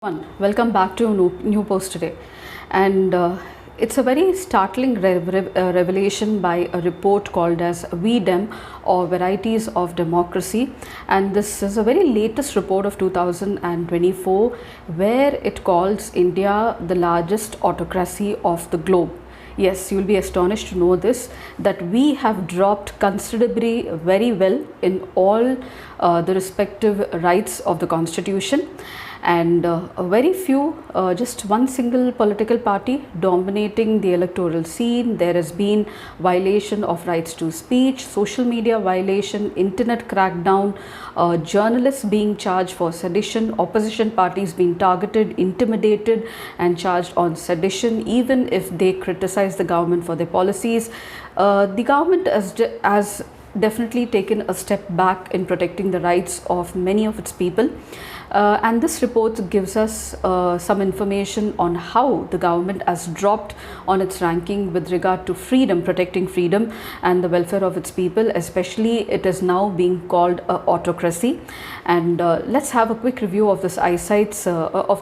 Welcome back to new post today, and it's a very startling revelation by a report called as Dem or Varieties of Democracy, and this is a very latest report of 2024 where it calls India the largest autocracy of the globe. Yes, you will be astonished to know this, that we have dropped considerably very well in all the respective rights of the constitution, and a very few, just one single political party dominating the electoral scene. There has been violation of rights to speech, social media violation, internet crackdown, journalists being charged for sedition, opposition parties being targeted, intimidated and charged on sedition even if they criticize the government for their policies. The government has definitely taken a step back in protecting the rights of many of its people. And this report gives us some information on how the government has dropped on its ranking with regard to freedom, protecting freedom and the welfare of its people. Especially, it is now being called autocracy. And let's have a quick review of this insights about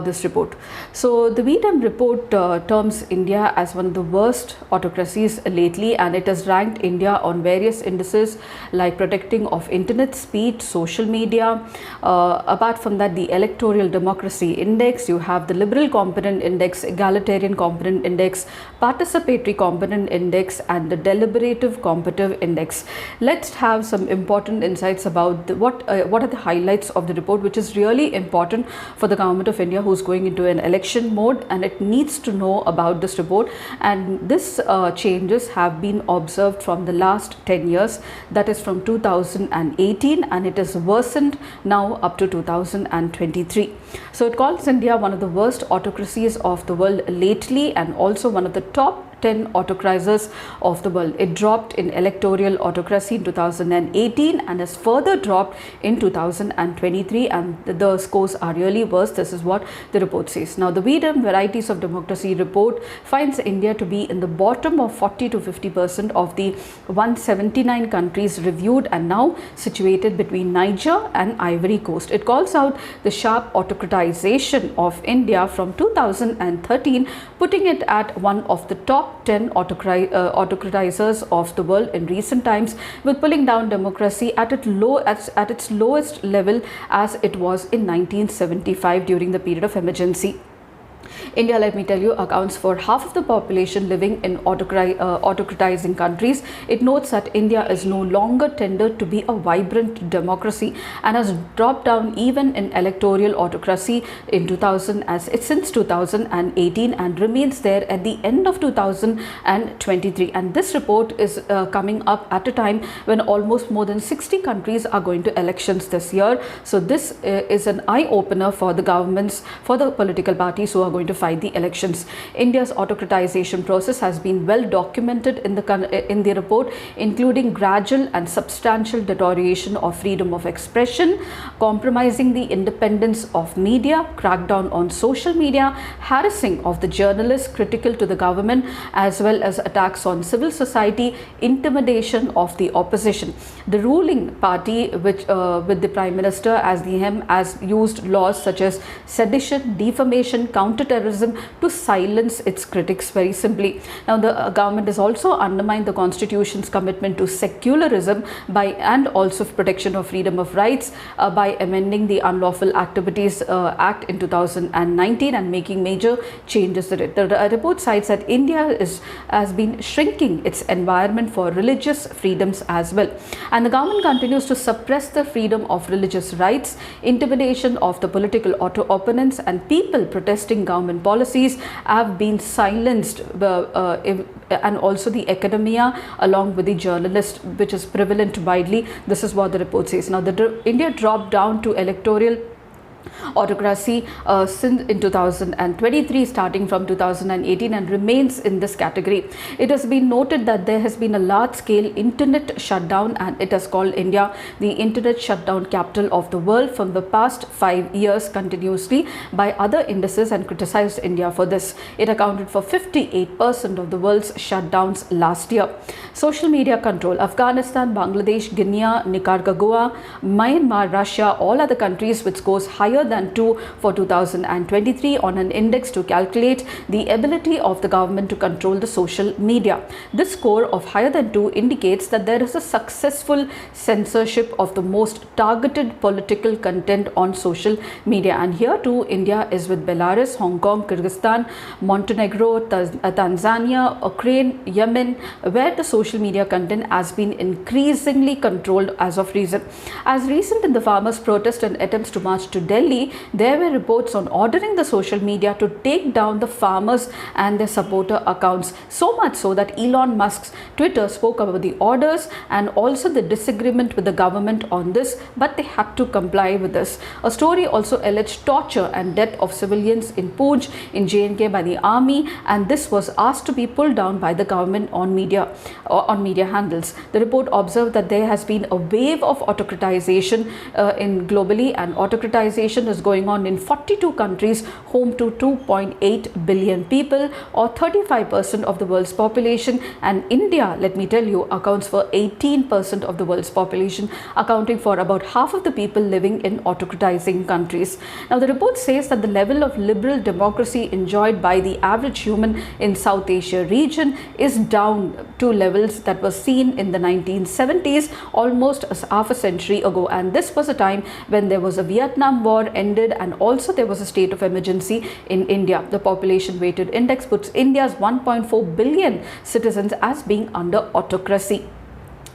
this report. So the Dem Report terms India as one of the worst autocracies lately, and it has ranked India on various indices like protecting of internet speech, social media. Apart from that, the electoral democracy index, you have the liberal component index, egalitarian component index, participatory component index and the deliberative competitive index. Let's have some important insights about what are the highlights of the report, which is really important for the government of India, who's going into an election mode, and it needs to know about this report. And this changes have been observed from the last 10 years, that is from 2018, and it is worsened now up to 2023. So it calls India one of the worst autocracies of the world lately, and also one of the top 10 autocracies of the world. It dropped in electoral autocracy in 2018 and has further dropped in 2023, and the scores are really worse. This is what the report says. Now, the Dem Varieties of Democracy report finds India to be in the bottom of 40 to 50% of the 179 countries reviewed, and now situated between Niger and Ivory Coast. It calls out the sharp autocratization of India from 2013, putting it at one of the top 10 autocratizers of the world in recent times, with pulling down democracy at its lowest level as it was in 1975 during the period of emergency. India, let me tell you, accounts for half of the population living in autocratizing countries. It notes that India is no longer tendered to be a vibrant democracy and has dropped down even in electoral autocracy since 2018, and remains there at the end of 2023. And this report is coming up at a time when almost more than 60 countries are going to elections this year. So this is an eye-opener for the governments, for the political parties who are going to fight the elections. India's autocratization process has been well documented in the report, including gradual and substantial deterioration of freedom of expression, compromising the independence of media, crackdown on social media, harassing of the journalists critical to the government, as well as attacks on civil society, intimidation of the opposition. The ruling party, which with the Prime Minister as the hem, has used laws such as sedition, defamation, counter-terrorism to silence its critics very simply. Now, the government has also undermined the constitution's commitment to secularism and also protection of freedom of rights by amending the Unlawful Activities Act in 2019 and making major changes to it. The report cites that India has been shrinking its environment for religious freedoms as well, and the government continues to suppress the freedom of religious rights, intimidation of the political opponents, and people protesting government policies have been silenced, and also the academia along with the journalists, which is prevalent widely. This is what the report says. Now, India dropped down to electoral autocracy since in 2023, starting from 2018, and remains in this category. It has been noted that there has been a large-scale internet shutdown, and it has called India the internet shutdown capital of the world from the past 5 years continuously by other indices, and criticized India for this. It accounted for 58% of the world's shutdowns last year. Social media control: Afghanistan, Bangladesh, Guinea, Nicaragua, Myanmar, Russia, all other countries with scores higher than 2 for 2023 on an index to calculate the ability of the government to control the social media. This score of higher than 2 indicates that there is a successful censorship of the most targeted political content on social media. And here too, India is with Belarus, Hong Kong, Kyrgyzstan, Montenegro, Tanzania, Ukraine, Yemen, where the social media content has been increasingly controlled as of recent. As recent in the farmers' protest and attempts to march to Delhi, there were reports on ordering the social media to take down the farmers and their supporter accounts, so much so that Elon Musk's Twitter spoke about the orders and also the disagreement with the government on this, but they had to comply with this. A story also alleged torture and death of civilians in Poonch in J&K by the army, and this was asked to be pulled down by the government on media handles. The report observed that there has been a wave of autocratization in globally, and autocratization is going on in 42 countries, home to 2.8 billion people, or 35% of the world's population. And India, let me tell you, accounts for 18% of the world's population, accounting for about half of the people living in autocratizing countries. Now, the report says that the level of liberal democracy enjoyed by the average human in South Asia region is down to levels that were seen in the 1970s, almost half a century ago. And this was a time when there was a Vietnam War ended, and also there was a state of emergency in India. The population weighted index puts India's 1.4 billion citizens as being under autocracy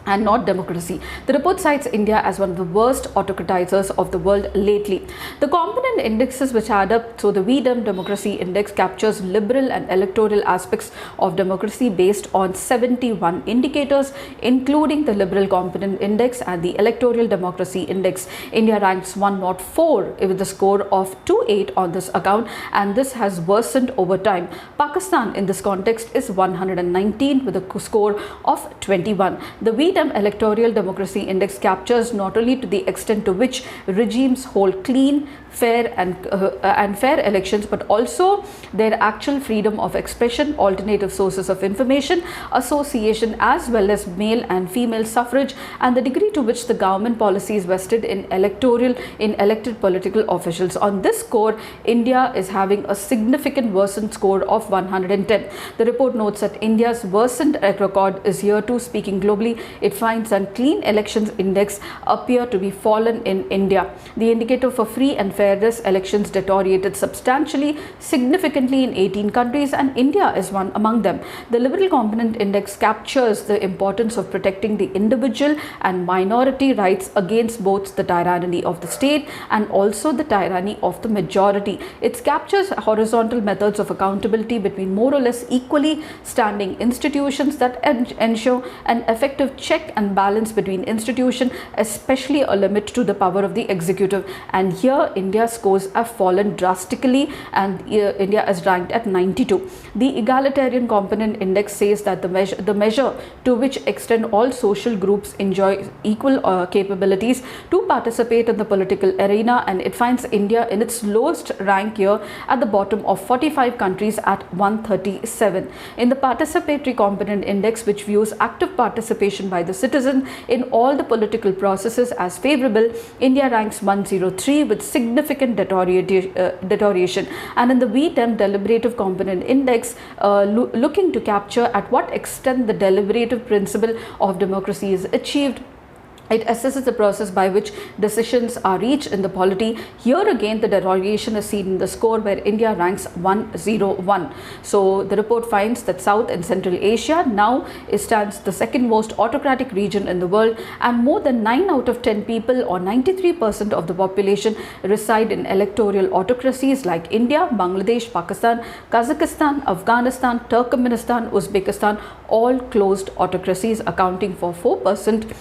and not democracy. The report cites India as one of the worst autocratizers of the world lately. The component indexes which add up, so the Dem Democracy Index captures liberal and electoral aspects of democracy based on 71 indicators, including the Liberal Component Index and the Electoral Democracy Index. India ranks 104 with a score of 28 on this account, and this has worsened over time. Pakistan in this context is 119 with a score of 21. The Electoral Democracy Index captures not only to the extent to which regimes hold clean, fair and fair elections, but also their actual freedom of expression, alternative sources of information, association, as well as male and female suffrage, and the degree to which the government policy is vested in elected political officials. On this score, India is having a significant worsened score of 110. The report notes that India's worsened record is here too. Speaking globally, it finds that clean elections index appear to be fallen in India. The indicator for free and fairness elections deteriorated substantially, significantly in 18 countries, and India is one among them. The Liberal Component Index captures the importance of protecting the individual and minority rights against both the tyranny of the state and also the tyranny of the majority. It captures horizontal methods of accountability between more or less equally standing institutions that ensure an effective check and balance between institutions, especially a limit to the power of the executive. And here India's scores have fallen drastically, and India is ranked at 92. The Egalitarian Component Index says that the measure to which extent all social groups enjoy equal capabilities to participate in the political arena, and it finds India in its lowest rank here at the bottom of 45 countries at 137. In the Participatory Component Index, which views active participation by the citizen in all the political processes as favorable, India ranks 103 with significant deterioration. And in the Dem Deliberative Component Index, looking to capture at what extent the deliberative principle of democracy is achieved, it assesses the process by which decisions are reached in the polity. Here again, the deterioration is seen in the score, where India ranks 101. So the report finds that South and Central Asia now stands the second most autocratic region in the world, and more than 9 out of 10 people, or 93% of the population, reside in electoral autocracies like India, Bangladesh, Pakistan, Kazakhstan, Afghanistan, Turkmenistan, Uzbekistan, all closed autocracies, accounting for 4%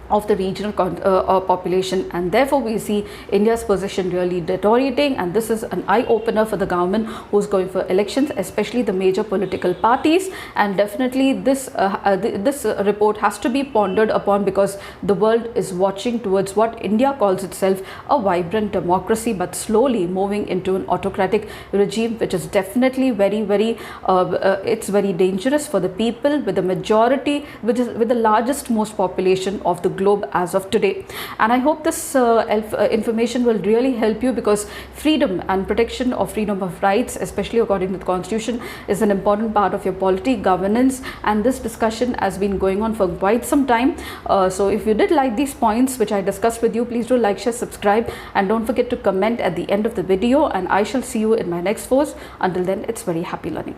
of the regional population, and therefore we see India's position really deteriorating, and this is an eye-opener for the government who's going for elections, especially the major political parties. And definitely this report has to be pondered upon, because the world is watching towards what India calls itself a vibrant democracy, but slowly moving into an autocratic regime, which is definitely very it's very dangerous for the people with the majority, with the largest most population of the globe as of today. And I hope this information will really help you, because freedom and protection of freedom of rights, especially according to the constitution, is an important part of your polity governance, and this discussion has been going on for quite some time. So if you did like these points which I discussed with you, please do like, share, subscribe, and don't forget to comment at the end of the video, and I shall see you in my next post. Until then, it's very happy learning.